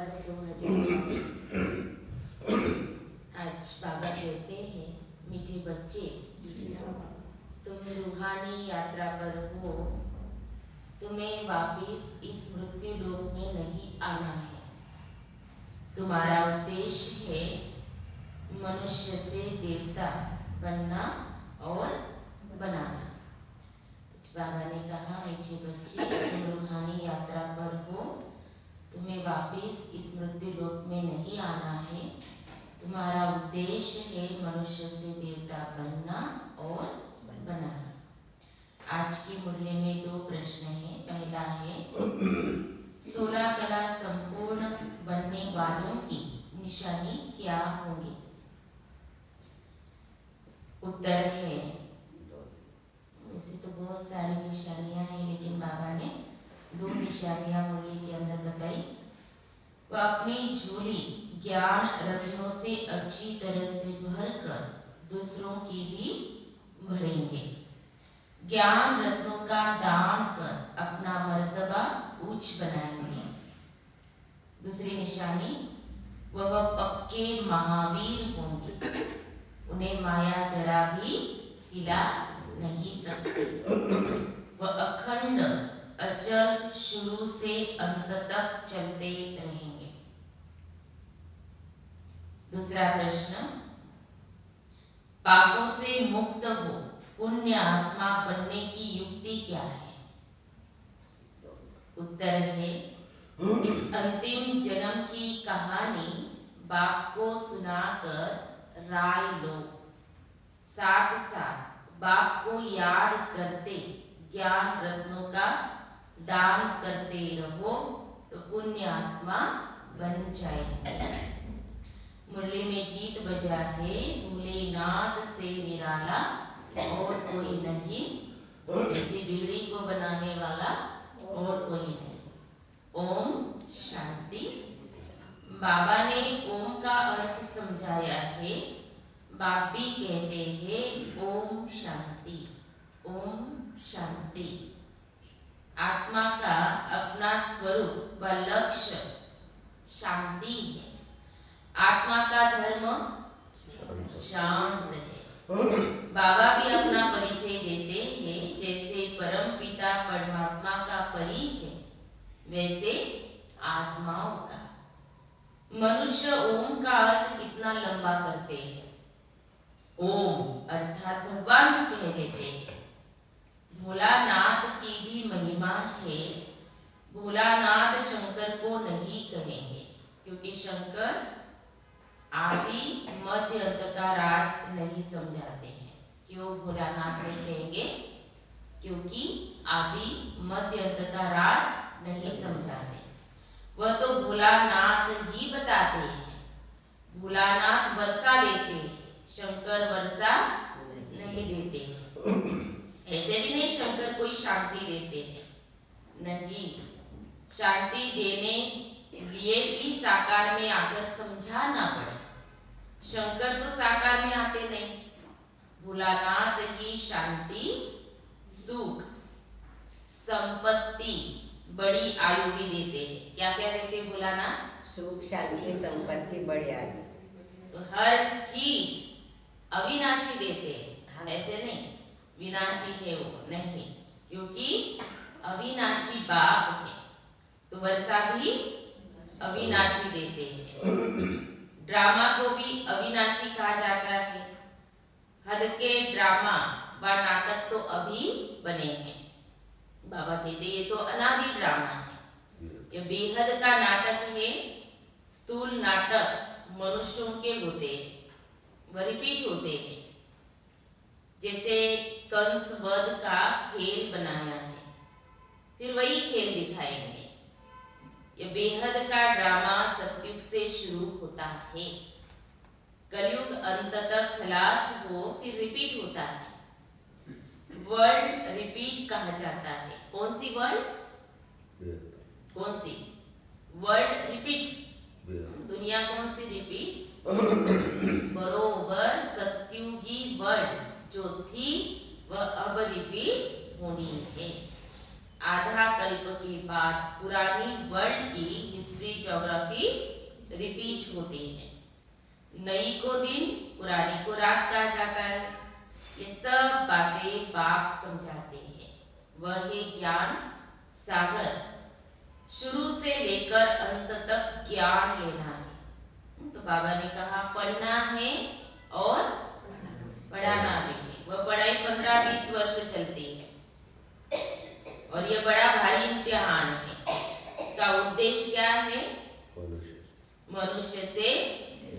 वर्ष 2024। आज बाबा कहते हैं, मीठे बच्चे, तुम रूहानी यात्रा पर हो। तुम्हें वापिस इस मृत्यु लोक में नहीं आना है। तुम्हारा उद्देश्य है मनुष्य से देवता बनना और बनाना। बाबा ने कहा, मीठे बच्चे, तुम रूहानी यात्रा पर हो। तुम्हें वापिस इस मृत्यु लोक में नहीं आना है। तुम्हारा उद्देश्य है मनुष्य से देवता बनना और बनाना। आज की मुरली में 2 प्रश्न हैं। पहला है, 16 कला संपूर्ण बनने वालों की निशानी क्या होंगी? उत्तर है, वैसे तो बहुत सारी निशानियां हैं, लेकिन बाबा ने 2 निशानियां मुरली के अंदर बताई। वह अपनी झोली ज्ञान रत्नों से अच्छी तरह से भरकर दूसरों की भी भरेंगे। ज्ञान रत्नों का दान कर अपना मर्तबा ऊंच बनाएंगे। दूसरी निशानी, वह पक्के महावीर होंगे। उन्हें माया जरा भी हिला नहीं सकती। वह अखंड अचल शुरू से अंत तक चलते रहेंगे। दूसरा प्रश्न, पापों से मुक्त हो पुण्य आत्मा बनने की युक्ति क्या है? उत्तर है, इस अंतिम जन्म की कहानी बाप को सुनाकर राय लो। साथ साथ बाप को याद करते ज्ञान रत्नों का दान करते रहो तो पुण्य आत्मा बन जाएगी। मुरली में गीत बजा है, भोलेनाथ से निराला और कोई नहीं, ऐसी बीड़ी को बनाने वाला और कोई नहीं। ओम शांति। बाबा ने ओम का अर्थ समझाया है। बाप भी कहते हैं ओम शांति, ओम शांति। आत्मा का अपना स्वरूप व लक्ष्य शांति है। आत्मा का धर्म शांत है। बाबा भी अपना परिचय देते हैं, जैसे परम पिता परमात्मा का परिचय, वैसे आत्माओं का। मनुष्य ओम का अर्थ कितना लंबा करते हैं। ओम अर्थात भगवान भी कह देते हैं। भोलानाथ की भी महिमा है। भोलानाथ शंकर को नहीं कहेंगे, क्योंकि शंकर आदि मध्य अंत का राज नहीं समझाते हैं। क्यों भोलानाथ नहीं कहेंगे? क्योंकि आदि मध्य अंत का राज नहीं समझाते। वह तो भोलानाथ ही बताते हैं। भोलानाथ वर्षा देते हैं, शंकर वर्षा नहीं देते। ऐसे भी नहीं शंकर कोई शांति देते हैं, नहीं। शांति देने लिए भी साकार में आकर समझाना पड़े। शंकर तो साकार में आते नहीं। भोलानाथ की शांति, सुख, संपत्ति, बड़ी आयु भी देते हैं। क्या क्या देते भोलानाथ? सुख, शांति, संपत्ति, बड़ी आयु। तो हर चीज अविनाशी देते हैं, ऐसे नहीं विनाशी है वो, नहीं। क्योंकि अविनाशी बाप है, तो वर्षा भी अविनाशी देते हैं। ड्रामा को भी अविनाशी कहा जाता है। हद के ड्रामा व नाटक तो अभी बने हैं। बाबा कहते ये तो अनादि ड्रामा है। ये बेहद का नाटक है। स्थूल नाटक मनुष्यों के होते हैं, वह रिपीट होते हैं। जैसे कंस वध का खेल बनाया है, फिर वही खेल दिखाएंगे। यह बेहद का ड्रामा सतयुग से शुरू होता है। कलयुग अंत तक खलास हो, फिर रिपीट होता है। वर्ल्ड रिपीट कहा जाता है। कौन सी वर्ल्ड? कौन सी वर्ल्ड रिपीट? दुनिया कौन सी रिपीट? बरोबर सत्युगी वर्ल्ड जो थी वह अब रिपीट होनी है। आधा कल्प के बाद पुरानी वर्ल्ड की हिस्ट्री ज्योग्राफी रिपीट होती है। नई को दिन, पुरानी को रात कहा जाता है। ये सब बातें बाप समझाते हैं। वह है ज्ञान सागर। शुरू से लेकर अंत तक ज्ञान लेना है। तो बाबा ने कहा पढ़ना है और पढ़ाना भी है। वह पढ़ाई 15-20 वर्ष चलती है और ये बड़ा भारी इम्तिहान है। इसका उद्देश्य क्या है? मनुष्य से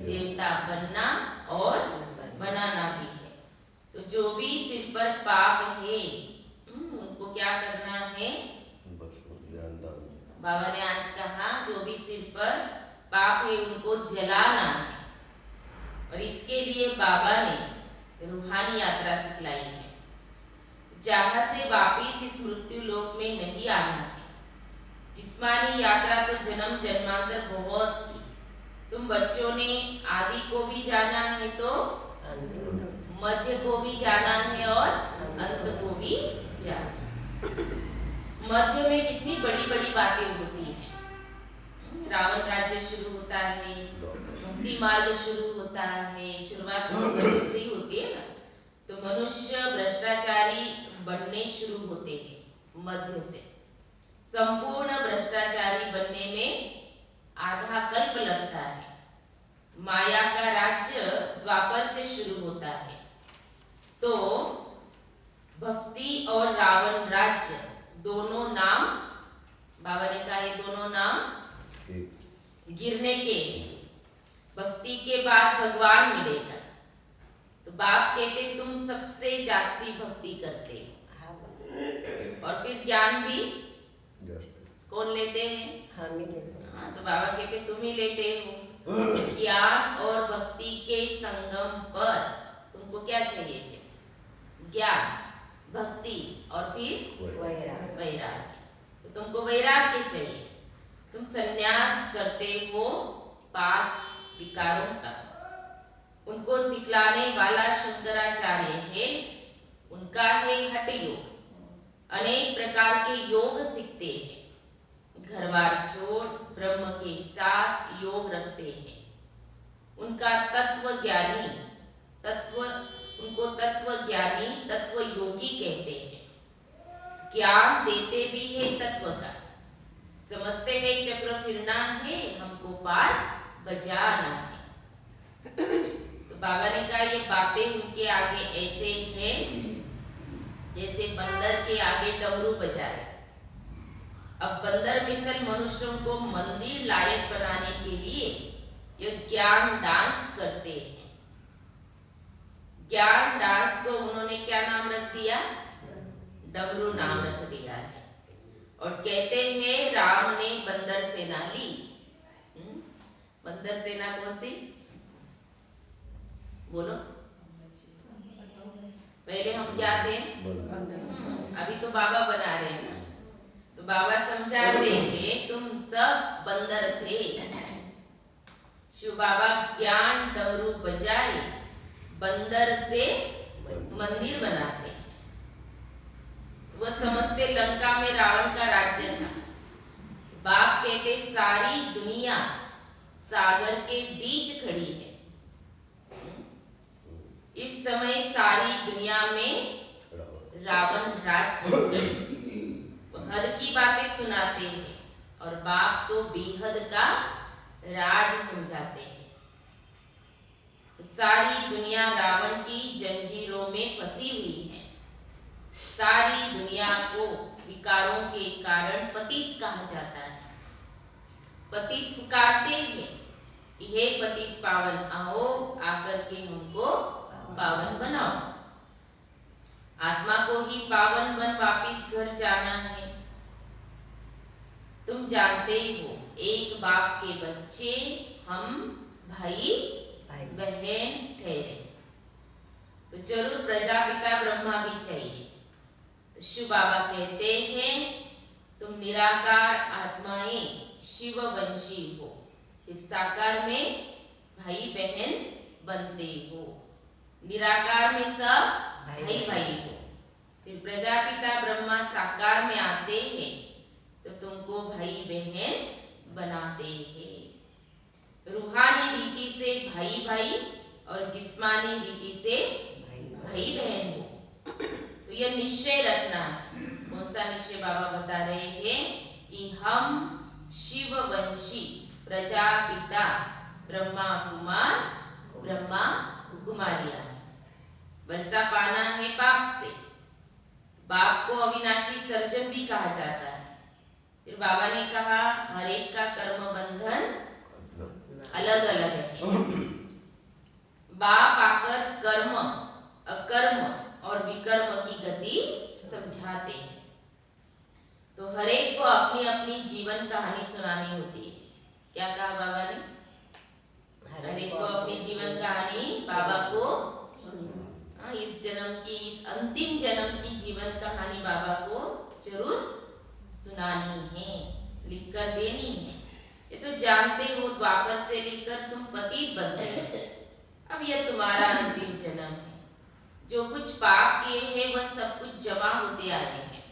देवता बनना और बनाना भी है। तो जो भी सिर पर पाप है उनको क्या करना है? बाबा ने आज कहा जो भी सिर पर पाप है उनको जलाना है। और इसके लिए बाबा ने रूहानी यात्रा सिखलाई है। जहां से वापिस इस मृत्यु लोक में नहीं आना है। जिस्मानी यात्रा तो जन्म जन्मांतर बहुत की। तुम बच्चों ने आदि को भी जाना है तो मध्य को भी जाना है और अंत को भी जाना है। मध्य में कितनी बड़ी बड़ी बातें होती हैं। रावण राज्य शुरू होता है, मुक्ति मार्ग शुरू होता है। शुरुआत मध्य से ही होती है ना। तो मनुष्य भ्रष्टाचारी बनने शुरू होते हैं मध्य से। संपूर्ण भ्रष्टाचारी बनने में आधा कल्प लगता है। माया का राज्य द्वापर से शुरू होता है। तो भक्ति और रावण राज्य दोनों नाम, बाबा ने कहा ये दोनों नाम गिरने के। भक्ति के बाद भगवान मिलेगा। तो बाप कहते तुम सबसे जास्ती भक्ति करते हो और फिर ज्ञान भी कौन लेते हैं? हम ही लेते हैं। हाँ, तो बाबा कहते तुम ही लेते हो। ज्ञान और भक्ति के संगम पर तुमको क्या चाहिए थे? ज्ञान, भक्ति और फिर वैराग्य। तो तुमको वैराग्य चाहिए। तुम संन्यास करते हो 5 विकारों का। उनको सिखलाने वाला शंकराचार्य है। उनका है हठ योग। अनेक प्रकार के योग सीखते हैं। घरबार छोड़ ब्रह्म के साथ योग रखते हैं। उनका तत्व ज्ञानी तत्व योगी कहते हैं। ज्ञान देते भी है तत्व का। समझते हैं चक्र फिरना है, हमको पार बजाना है। तो बाबा ने कहा ये बातें उनके आगे ऐसे है जैसे बंदर के आगे डमरू बजाए। अब बंदर मिसल मनुष्यों को मंदिर लायक बनाने के लिए ये ज्ञान डांस करते हैं। ज्ञान डांस को उन्होंने क्या नाम रख दिया? डमरू नाम रख दिया है। और कहते हैं राम ने बंदर सेना ली। बंदर सेना कौन सी? बोलो। पहले हम क्या थे? अभी तो बाबा बना रहे हैं ना। तो बाबा समझा देंगे तुम सब बंदर थे। शिव बाबा ज्ञान डमरू बजाए बंदर से मंदिर बनाते। वह समझते लंका में रावण का राज्य था। बाप कहते सारी दुनिया सागर के बीच खड़ी है। इस समय सारी दुनिया में रावण राज्य हद की बातें सुनाते हैं और बाप तो बेहद का राज समझाते हैं। सारी दुनिया रावण की जंजीरों में फंसी हुई है। सारी दुनिया को विकारों के कारण पतित कहा जाता है। पतित पुकारते हैं, हे पतित पावन आओ, आकर के हमको पावन बनाओ। आत्मा को ही पावन बन वापिस घर जाना है। तुम जानते हो एक बाप के बच्चे हम भाई बहन ठहरे। तो जरूर प्रजापिता ब्रह्मा भी चाहिए। तो शिव बाबा कहते हैं तुम निराकार आत्माएं शिव वंशी हो, फिर साकार में भाई बहन बनते हो। निराकार में सब भाई भाई हो, फिर प्रजापिता ब्रह्मा साकार में आते हैं तो तुमको भाई बहन बनाते हैं। रूहानी रीति से भाई भाई और जिस्मानी रीति से भाई बहन हो। तो यह निश्चय रखना। कौन सा निश्चय बाबा बता रहे हैं कि हम शिववंशी प्रजापिता ब्रह्मा कुमार ब्रह्मा कुमारियां। वर्षा पाना है बाप से। बाप को अविनाशी सर्जन भी कहा जाता है। फिर बाबा ने कहा हर एक का कर्म बंधन अलग अलग है। बाप आकर कर्म अकर्म और विकर्म की गति समझाते हैं। तो हर एक को अपनी अपनी जीवन कहानी सुनानी होती है। क्या कहा बाबा ने? हर एक को अपनी जीवन कहानी बाबा को इस जन्म की, इस अंतिम जन्म की जीवन कहानी बाबा को जरूर सुनानी है, लिखकर देनी है। ये तो जानते हो द्वापर से लेकर तुम पतित बनते हो। अब यह तुम्हारा अंतिम जन्म है। जो कुछ पाप किए हैं वह सब कुछ जमा होते आ रहे हैं।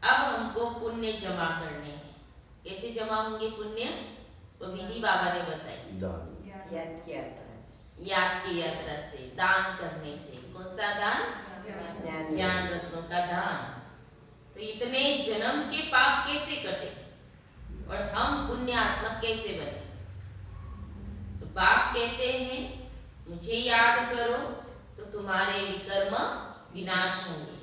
अब हमको पुण्य जमा करने हैं। कैसे जमा होंगे पुण्य? वो विधि बाबा ने बताई। याद की यात्रा से, दान करने से। कौन सा दान? ज्ञान रत्नों का दान। तो इतने जन्म के पाप कैसे कटे और हम पुण्य आत्मा कैसे बने? तो बाप कहते हैं मुझे याद करो तो तुम्हारे विकर्म विनाश होंगे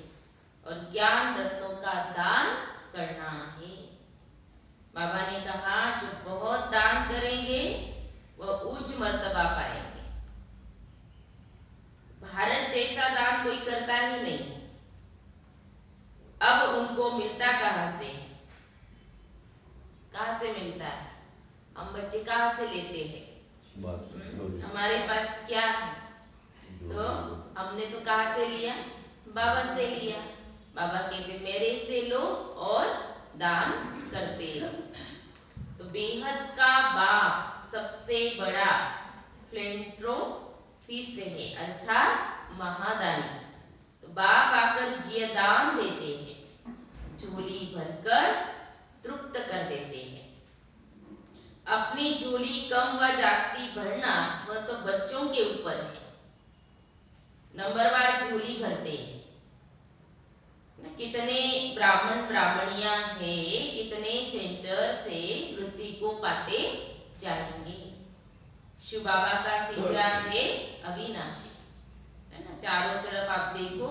और ज्ञान रत्नों का दान करना है। बाबा ने कहा जो बहुत दान करेंगे वह उच्च मर्तबा पाएंगे। भारत जैसा दान कोई करता ही नहीं। अब उनको मिलता कहां से? कहां से मिलता है? हम बच्चे कहां से लेते हैं? हमारे पास क्या है? तो हमने तो कहां से लिया? बाबा से लिया। बाबा कहते मेरे से लो और दान करते रहो। तो बेहद का बाप सबसे बड़ा फिलैंथ्रोपिस्ट है, अर्थात महादानी। तो बाप आकर जिया दान देते हैं, झोली भरकर तृप्त कर देते हैं। अपनी झोली कम व जास्ती भरना वह तो बच्चों के ऊपर है। नंबरवार झोली भरते हैं। कितने ब्राह्मण ब्राह्मणियां हैं, कितने सेंटर से वृत्ति को पाते जाएंगे। शिव बाबा का सिजरा है अविनाशी, है ना। चारों तरफ आप देखो,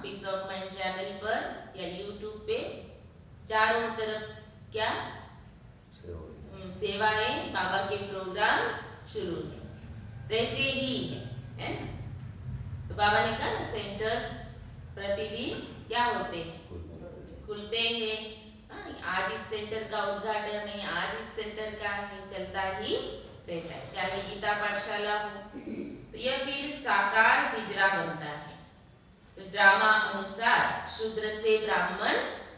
पीस ऑफ माइंड चैनल पर या यूट्यूब पे चारों तरफ क्या सेवा है। बाबा के प्रोग्राम शुरू है, रहते ही है ना। तो बाबा ने कहा ना सेंटर्स प्रतिदिन क्या होते हैं? खुलते हैं। आज इस सेंटर का उद्घाटन है, आज इस सेंटर का है, चलता ही रहता है। चाहे गीता पाठशाला हो तो यह फिर साकार सिजरा बनता है। तो ड्रामा अनुसार शूद्र से ब्राह्मण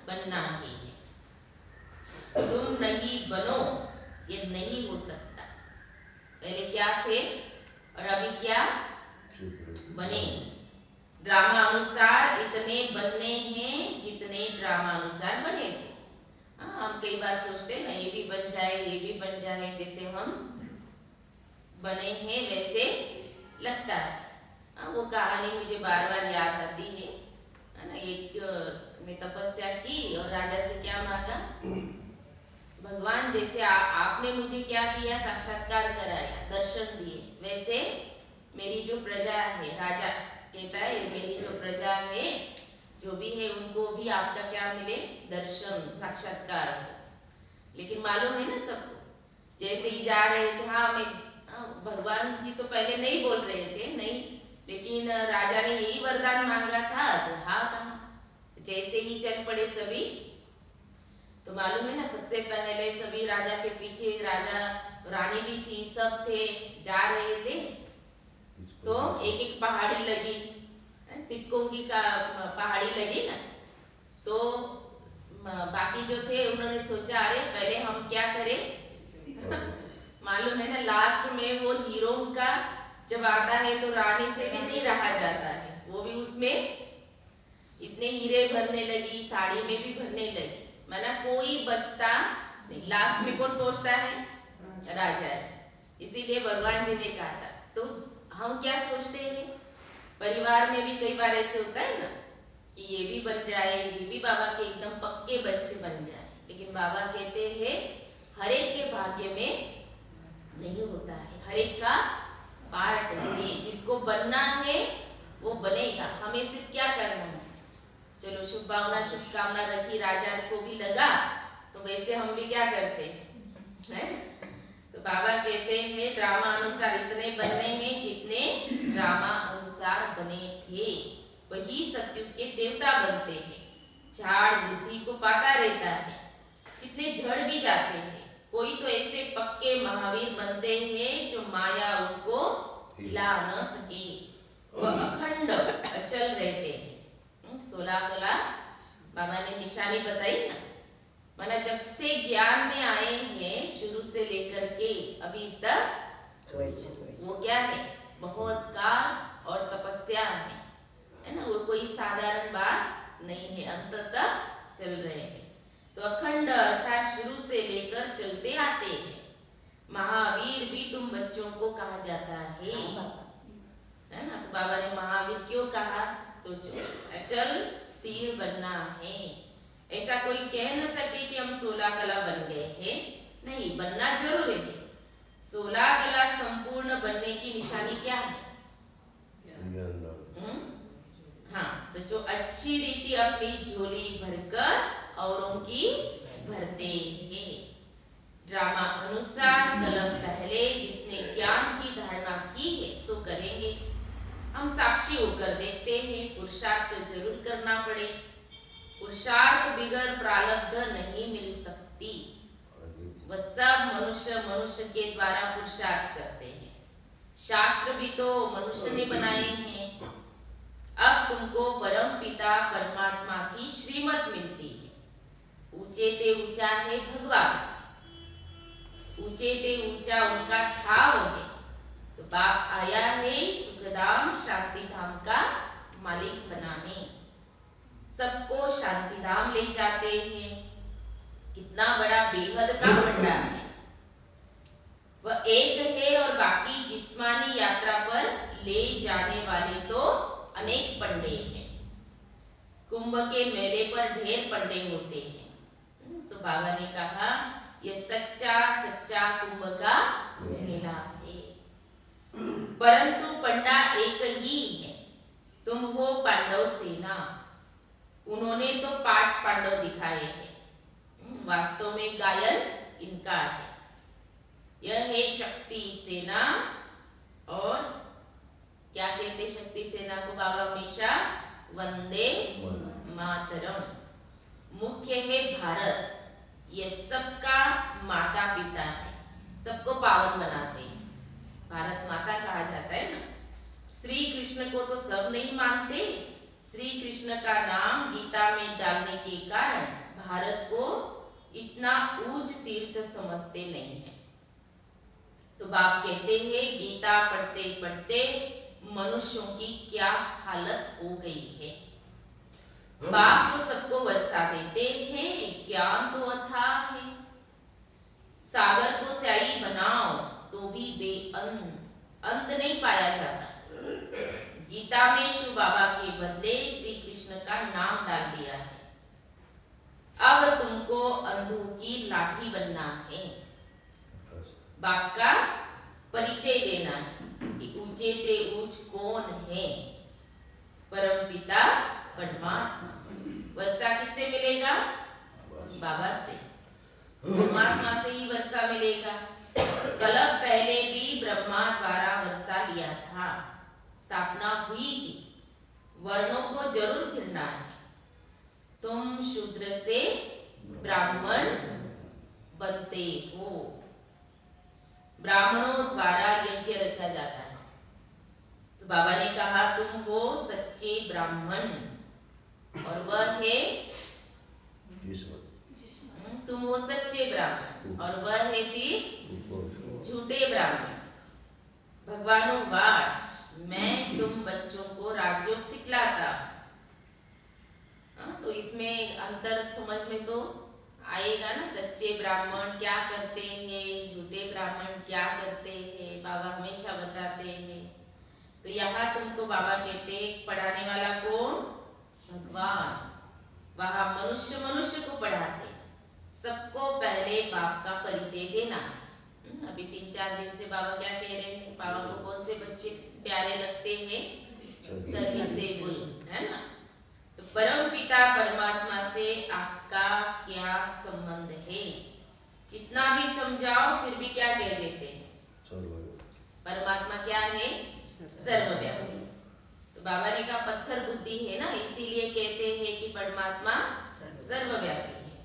बनना ही है। तुम नहीं बनो, ये नहीं हो सकता। पहले क्या थे और अभी क्या बने? ड्रामा अनुसार इतने बनने हैं जितने ड्रामा अनुसार बने थे। हम कई बार सोचते हैं ना ये भी बन जाए, ये भी बन जाए, जैसे हम बने हैं वैसे लगता है। वो कहानी मुझे बार बार याद आती है ना। एक ने तपस्या की और राजा से क्या मांगा? भगवान जैसे आपने मुझे क्या किया? साक्षात्कार कराया, दर्शन दिए, वैसे मेरी जो प्रजा है, राजा कहता है मेरी जो प्रजा है, जो भी है, उनको भी आपका क्या मिले? दर्शन, साक्षात्कार। लेकिन मालूम है ना सबको, जैसे ही जा रहे थे, भगवान जी तो पहले नहीं बोल रहे थे, नहीं, लेकिन राजा ने यही वरदान मांगा था तो हाँ कहा। जैसे ही चल पड़े सभी, तो मालूम है ना सबसे पहले सभी राजा के पीछे, राजा रानी भी थी, सब थे, जा रहे थे। तो एक एक पहाड़ी लगी, सिक्कों की का पहाड़ी लगी ना। तो बाकी जो थे उन्होंने सोचा अरे पहले हम क्या करें। मालूम है ना लास्ट में वो हीरो का जब आता है तो रानी से भी नहीं रहा जाता है, वो भी उसमें इतने हीरे भरने लगी, साड़ी में भी भरने लगी, माना कोई बचता नहीं। लास्ट में कौन पहुंचता है? राजा है। इसीलिए भगवान जी ने कहा था। तो हम क्या सोचते हैं, परिवार में भी कई बार ऐसे होता है ना कि ये भी बन जाए, ये भी बाबा के एकदम पक्के बच्चे बन जाए, लेकिन बाबा कहते हैं हर एक के भाग्य में नहीं होता है, हर एक का पार्ट है। जिसको बनना है वो बनेगा। हमें सिर्फ क्या करना है, चलो शुभ भावना शुभकामना रखी, राजा को भी लगा, तो वैसे हम भी क्या करते हैं? तो बाबा कहते हैं ड्रामा अनुसार इतने बनने हैं जितने ड्रामा अनुसार बने थे, वही सत्युग के देवता बनते हैं। झाड़ बुद्धि को पाता रहता है, कितने झड़ भी जाते हैं, कोई तो ऐसे पक्के महावीर बनते हैं जो माया उनको हिला न सके, वह अखंड अचल रहते हैं। 16 कला बाबा ने निशानी बताई ना, माना जब से ज्ञान में आए हैं शुरू से लेकर के अभी तक, वो क्या है? बहुत काल और तपस्या है ना, वो कोई साधारण बात नहीं है, अंत तक चल रहे हैं। तो अखंड अर्थात शुरू से लेकर चलते आते हैं। महावीर भी तुम बच्चों को कहा जाता है ना। तो बाबा ने महावीर क्यों कहा? सोचो, अचल स्थिर बनना है। ऐसा कोई कह न सके कि हम 16 कला बन गए हैं, नहीं, बनना जरूर है। 16 कला संपूर्ण बनने की निशानी क्या है? हाँ, तो जो अच्छी रीति अपनी झोली भरकर औरों की भरते हैं। ड्रामा अनुसार कलम पहले जिसने ज्ञान की धारणा की है सो करेंगे। हम साक्षी होकर देखते हैं, पुरुषार्थ तो जरूर करना पड़े, पुरुषार्थ बिगर प्रारब्ध नहीं मिल सकती। वह सब मनुष्य मनुष्य के द्वारा पुरुषार्थ करते हैं, शास्त्र भी तो मनुष्य ने बनाए हैं। अब तुमको परम पिता परमात्मा की श्रीमत मिलती है। ऊंचे ते ऊंचा है भगवान, ऊंचे ते ऊंचा उनका ठाव है। तो बाप आया है सुखधाम शांति धाम का मालिक बनाने, सबको शांति धाम ले जाते हैं। कितना बड़ा बेहद का भंडार है। वह एक है और बाकी जिस्मानी यात्रा पर ले जाने वाले तो अनेक पंडे हैं। कुंभ के मेले पर ढेर पंडे होते हैं। तो बाबा ने कहा यह सच्चा सच्चा कुंभ का मेला है, परंतु पंडा एक ही है। तुम हो पांडव सेना। उन्होंने तो 5 पांडव दिखाए हैं, वास्तव में गायन इनका है। यह है शक्ति सेना। और क्या कहते शक्ति सेना को बाबा हमेशा? वंदे मातरम। मुख्य है भारत, यह सबका माता पिता है, सबको पावन बनाते हैं। भारत माता कहा जाता है ना। श्री कृष्ण को तो सब नहीं मानते। श्री कृष्ण का नाम गीता में डालने के कारण भारत को इतना ऊंच तीर्थ समझते नहीं है। तो बाप कहते हैं गीता पढ़ते पढ़ते मनुष्यों की क्या हालत हो गई है। बाप तो सबको वर्षा देते हैं, ज्ञान तो अथाह है। सागर को स्याही बनाओ तो भी बेअंत, अंत नहीं पाया जाता। गीता में शिव बाबा के बदले श्री कृष्ण का नाम डाल दिया है। अब तुमको अंधों की लाठी बनना है। बाप का परिचय देना है कि ऊंचे ते ऊंच कौन है? परम पिता परमात्मा। वर्षा किससे मिलेगा? बाबा से, परमात्मा से ही वर्षा मिलेगा। कल्प पहले भी ब्रह्मा द्वारा वर्षा लिया था, स्थापना हुई थी। वर्णों को जरूर गिरना है। तुम शूद्र से ब्राह्मण बनते हो। ब्राह्मणों द्वारा यज्ञ रचा जाता है। तो बाबा ने कहा तुम हो सच्चे ब्राह्मण, और वह है तुम हो सच्चे ब्राह्मण और वह है फिर झूठे ब्राह्मण। भगवानुवाच मैं तुम बच्चों को राजयोग सिखलाता। इसमें अंतर समझ में तो आएगा ना। सच्चे ब्राह्मण क्या करते हैं, झूठे ब्राह्मण क्या करते हैं, बाबा हमेशा बताते हैं। तो यहाँ तुमको बाबा कहते हैं पढ़ाने वाला कौन? भगवान। वहाँ मनुष्य मनुष्य को पढ़ाते, सबको पहले बाप का परिचय देना। अभी 3-4 दिन से बाबा क्या कह रहे हैं? बाबा को कौन से बच्चे प्यारे लगते हैं? सर्विसेबल, है ना। तो परम पिता परमात्मा से आपका क्या संबंध है? कितना भी समझाओ फिर भी क्या कह देते हैं? परमात्मा क्या है? सर्वव्यापी। तो बाबा ने कहा पत्थर बुद्धि है ना, इसीलिए कहते हैं कि परमात्मा सर्वव्यापी है।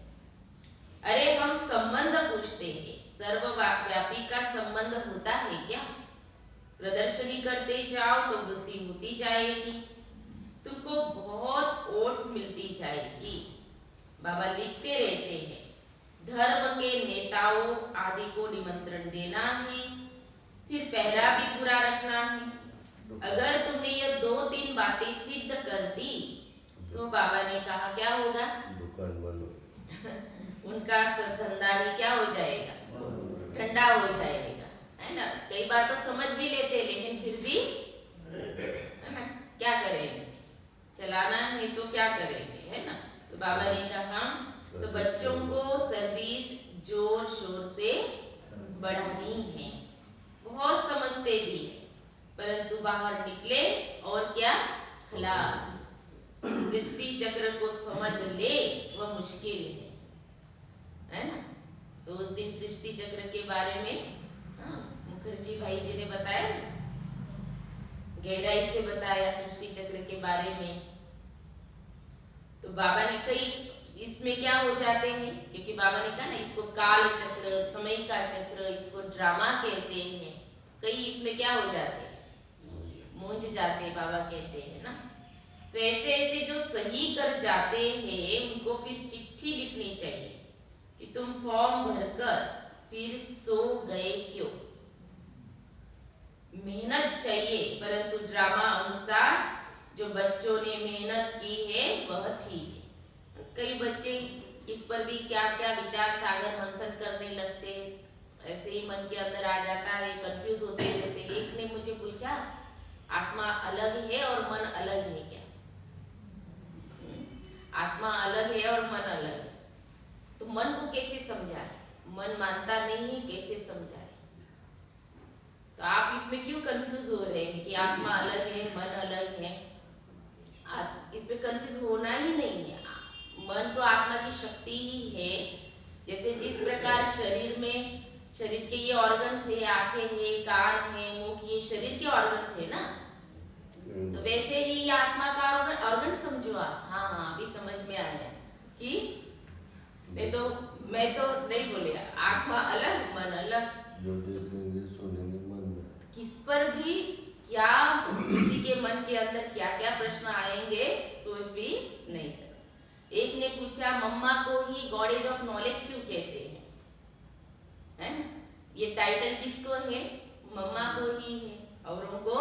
अरे हम संबंध पूछते हैं, सर्वव्यापी का संबंध होता है क्या? प्रदर्शनी करते जाओ तो वृद्धि होती जाएगी, तुमको बहुत ओट्स मिलती जाएगी। बाबा लिखते रहते हैं धर्म के नेताओं आदि को निमंत्रण देना है, फिर पहरा भी पूरा रखना है। अगर तुमने ये 2-3 बातें सिद्ध कर दी तो बाबा ने कहा क्या होगा? दुकान बंद उनका धंधा ही क्या हो जाएगा? ठंडा हो जाएगा, है ना। कई बार तो समझ भी लेते हैं लेकिन फिर भी, है ना, क्या करेंगे? चलाना है तो क्या करेंगे, है ना। तो बाबा ने कहा तो बच्चों को सर्विस जोर शोर से बढ़ानी है। बहुत समझते भी है परंतु बाहर निकले और क्या? खलास। दृष्टि चक्र को समझ ले वह मुश्किल है ना। तो उस दिन सृष्टि चक्र के बारे में मुखर्जी भाई जी ने बताया ना, गहराई से बताया सृष्टि चक्र के बारे में। तो बाबा ने कई इसमें क्या हो जाते हैं, क्योंकि बाबा ने कहा ना इसको काल चक्र, समय का चक्र, इसको ड्रामा कहते हैं। कई इसमें क्या हो जाते हैं? मूंझ जाते हैं, बाबा कहते हैं ना। तो ऐसे ऐसे जो सही कर जाते हैं उनको फिर चिट्ठी लिखनी चाहिए कि तुम फॉर्म भरकर फिर सो गए क्यों। मेहनत चाहिए परंतु ड्रामा अनुसार जो बच्चों ने मेहनत की है वह ठीक है। कई बच्चे इस पर भी क्या क्या विचार सागर मंथन करने लगते हैं, ऐसे ही मन के अंदर आ जाता है, कंफ्यूज होते रहते। एक ने मुझे पूछा आत्मा अलग है और मन अलग है क्या? आत्मा अलग है और मन अलग है, तो मन को कैसे समझाए? मन मानता नहीं है, कैसे समझाए? तो आप इसमें क्यों कंफ्यूज हो रहे हैं कि आत्मा अलग है मन अलग है? इसमें कंफ्यूज होना ही नहीं है। मन तो आत्मा की शक्ति ही है। जैसे जिस प्रकार शरीर में, शरीर के ये ऑर्गन्स है, आंखें है, कान है, मुंह, ये शरीर के ऑर्गन्स है ना, तो वैसे ही ये आत्मा का ऑर्गन समझो आप। हाँ हाँ अभी समझ में आया कि नहीं तो मैं तो नहीं बोले आत्मा अलग मन अलग। जो देखेंगे सुनेंगे मन में। किस पर भी क्या किसी के मन के अंदर क्या क्या प्रश्न आएंगे सोच भी नहीं सकते। एक ने पूछा मम्मा को ही गॉडेज ऑफ नॉलेज क्यों कहते हैं, है ना? ये टाइटल किसको है? मम्मा को ही है। औरों को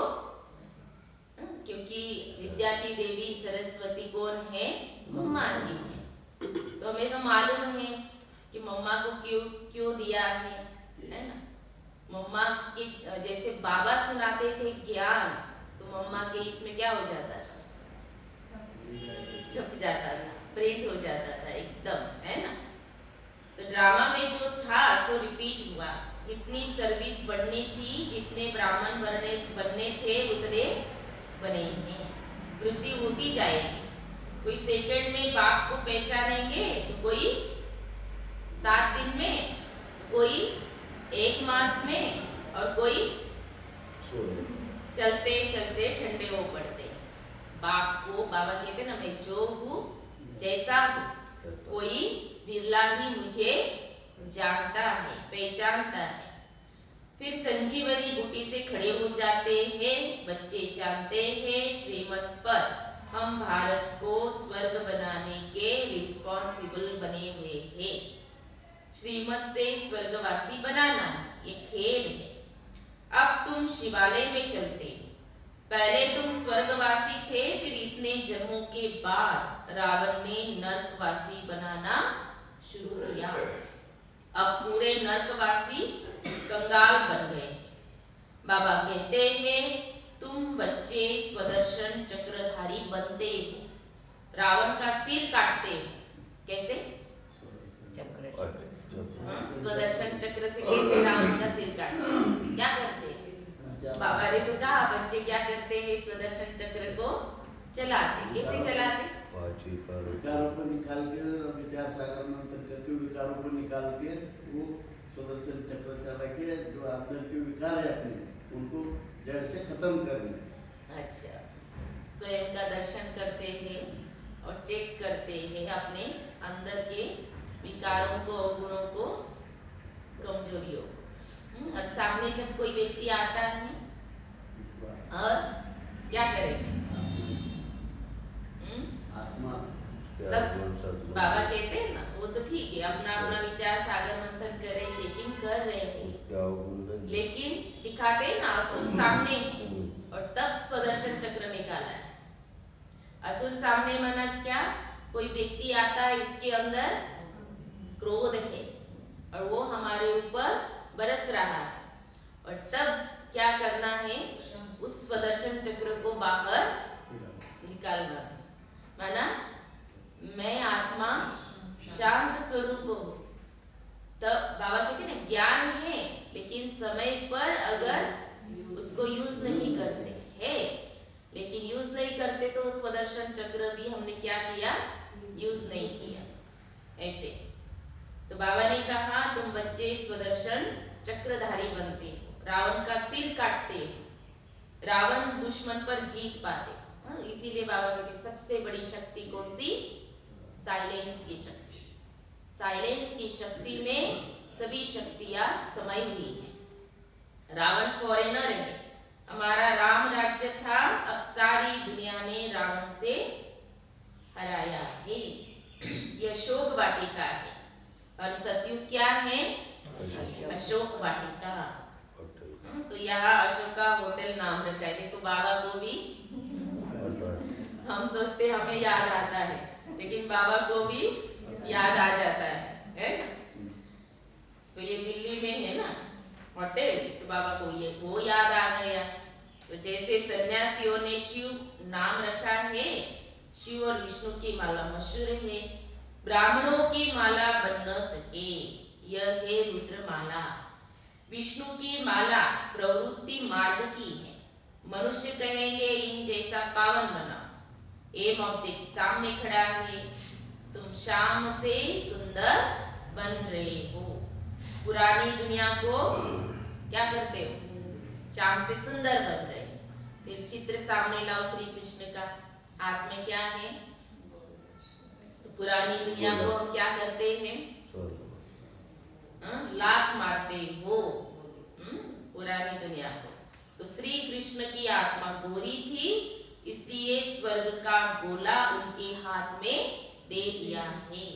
क्योंकि विद्या की देवी सरस्वती कौन है? मम्मा ही है। तो हमें तो मालूम है कि मम्मा को क्यों क्यों दिया है ना। मम्मा के जैसे बाबा सुनाते थे ज्ञान, तो मम्मा के इसमें क्या हो जाता था? छप जाता था, प्रिंट हो जाता था एकदम, है ना। तो ड्रामा में जो था सो रिपीट हुआ। जितनी सर्विस बढ़नी थी, जितने ब्राह्मण बनने थे उतने बने हैं, वृद्धि होती जाएगी। कोई सेकंड में बाप को पहचानेंगे तो कोई 7 दिन में, कोई 1 मास में, और कोई चलते चलते ठंडे हो पड़ते। बाप को बाबा कहते ना मैं जो हूँ जैसा हूँ, कोई बिरला ही मुझे जानता है, पहचानता है। फिर संजीवनी बूटी से खड़े हो जाते हैं। बच्चे जानते हैं श्रीमत पर हम भारत को स्वर्ग बनाने के रिस्पॉन्सिबल बने हुए हैं। श्रीमत से स्वर्गवासी बनाना ये खेल है। अब तुम शिवालय में चलते हो। पहले तुम स्वर्गवासी थे, फिर इतने जन्मों के बाद रावण ने नरकवासी बनाना शुरू किया। अब पूरे नरकवासी कंगाल बन गए। बाबा कहते हैं तुम बच्चे स्वदर्शन चक्रधारी बनते हो, रावण का सिर काटते हो। कैसे? चक्र स्वदर्शन चक्र से कैसे रावण का सिर काटते हैं? क्या करते हैं? बाबा ने तो कहा बच्चे क्या करते हैं, स्वदर्शन चक्र को चलाते। कैसे चलाते? विकारों को निकाल के विचार सागर मंथन करके विकारों को निकाल के वो स्वदर्शन चक्र चला के जो अंदर के विकार है अपने उनको जड़ से खत्म करने। अच्छा, स्वयं का दर्शन करते थे और चेक करते हैं अपने अंदर के विकारों को, गुणों को, कमजोरियों को। और सामने जब कोई व्यक्ति आता है और क्या करेंगे? आत्मा तब बाबा कहते हैं ना, वो तो ठीक है, अपना अपना विचार सागर मंथन कर रहे, चेकिंग कर रहे हैं, लेकिन दिखाते हैं ना असुर सामने, और तब स्वदर्शन चक्र निकाला है। असुर सामने माना क्या? कोई व्यक्ति आता है, इसके अंदर क्रोध है और वो हमारे ऊपर बरस रहा है, और तब क्या करना है? उस स्वदर्शन चक्र को बाहर निकालना है। माना मैं आत्मा शांत स्वरूप हूँ। तब बाबा कहते हैं ज्ञान है, लेकिन समय पर अगर उसको यूज नहीं करते है, लेकिन यूज नहीं करते तो स्वदर्शन चक्र भी हमने क्या किया? यूज नहीं किया। ऐसे तो बाबा ने कहा तुम बच्चे स्वदर्शन चक्रधारी बनते हो, रावण का सिर काटते हो, रावण दुश्मन पर जीत पाते। इसीलिए बाबा कहते सबसे बड़ी शक्ति कौन सी? साइलेंस की शक्ति। साइलेंस की शक्ति में सभी शक्तियां समाई हुई है। रावण फॉरेनर है, हमारा राम राज्य था, अब सारी दुनिया ने रावण से हराया है। यह शोक वाटिका है, और सतयुग क्या है? अशोक वाटिका। तो यहाँ अशोका होटल नाम रखा है। देखो बाबा को भी हम सोचते हमें याद आता है, लेकिन बाबा को भी याद आ जाता है ना? तो ये दिल्ली में है ना होटल, तो बाबा को ये वो याद आ गया। तो जैसे सन्यासियों ने शिव नाम रखा है, शिव और विष्णु की माला मशहूर है, ब्राह्मणों की माला बन न सके, यह है रुद्र माला। विष्णु की माला प्रवृत्ति मार्ग की है। मनुष्य कहेंगे इन जैसा पावन बना, एम ऑब्जेक्ट सामने खड़ा है, तुम शाम से सुंदर बन रहे हो। पुरानी दुनिया को क्या करते हो? शाम से सुंदर बन रहे हो। फिर चित्र सामने लाओ श्री कृष्ण का, हाथ में क्या है? तो पुरानी दुनिया को हम क्या करते हैं? लात मारते हो पुरानी दुनिया को। तो श्री कृष्ण की आत्मा गोरी थी, इसलिए स्वर्ग का गोला उनके हाथ में दे दिया है।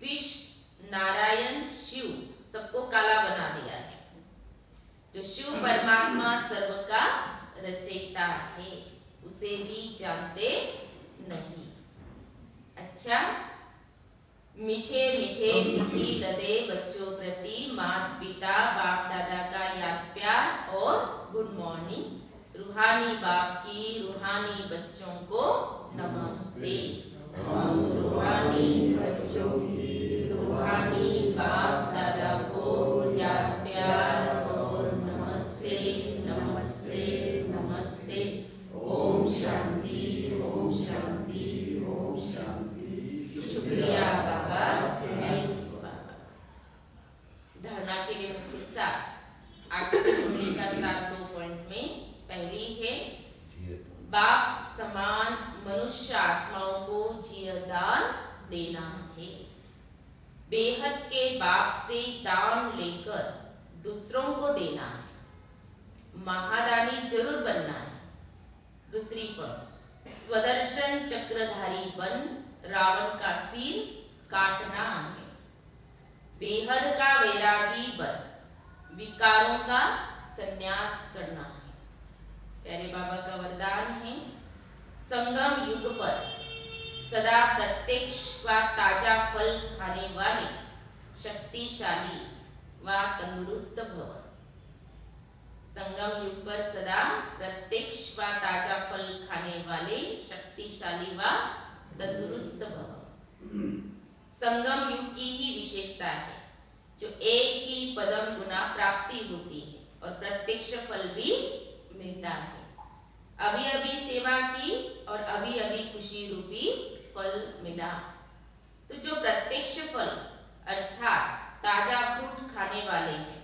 कृष्ण, नारायण, शिव सबको काला बना दिया है। जो शिव परमात्मा सर्व का रचयिता है, उसे भी जानते नहीं। अच्छा, मीठे मीठे सिद्धि लदे बच्चों प्रति माता पिता बाप दादा का याद प्यार और गुड मॉर्निंग। रूहानी बाप की रूहानी बच्चों को नमस्ते। हम रूहानी बच्चों की रूहानी बाप दादा को याद प्यार और नमस्ते नमस्ते नमस्ते। ओम शांति ओम शांति ओम शांति। शुक्रिया बाबा, थैंक्स बाबा। धारणा के लिए मुख्य सार आज की मुक्ति का सार 2 पॉइंट में पहली है बाप समान मनुष्य आत्माओं को जीवदान देना है। बेहद के बाप से दान लेकर दूसरों को देना है। महादानी जरूर बनना है। दूसरी पॉइंट, स्वदर्शन चक्रधारी बन रावण का सिर काटना है। बेहद का वैरागी बन विकारों का संन्यास करना है। प्यारे बाबा का वरदान है, संगम युग पर सदा प्रत्यक्ष व ताजा फल खाने वाले शक्तिशाली व तंदुरुस्त भव। संगम युग पर सदा प्रत्यक्ष व ताजा फल खाने वाले शक्तिशाली व तंदुरुस्त भव। संगम युग की ही विशेषता है जो एक ही पदम गुना प्राप्ति होती है और प्रत्यक्ष फल भी मिलता है। अभी अभी सेवा की और अभी अभी खुशी रूपी फल मिला। तो जो प्रत्यक्ष फल अर्थात ताजा फ्रूट खाने वाले हैं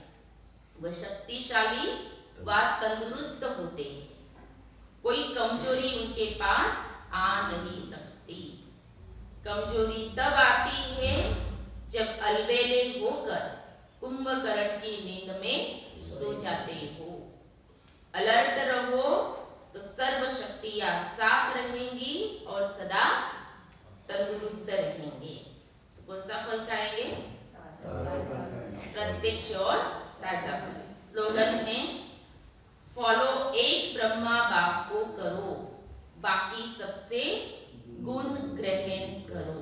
वह शक्तिशाली व तंदुरुस्त होते हैं। कोई कमजोरी उनके पास आ नहीं सकती। कमजोरी तब आती है जब अलबेले होकर कुंभकर्ण की नींद में सो जाते हो। अलर्ट रहो तो सर्व शक्तियां साथ रहेंगी और सदा तंदुरुस्त रहेंगे। तो कौन सा फल खाएंगे? प्रत्यक्ष और ताजा फल। स्लोगन है फॉलो एक ब्रह्मा बाप को करो, बाकी सबसे गुण ग्रहण करो।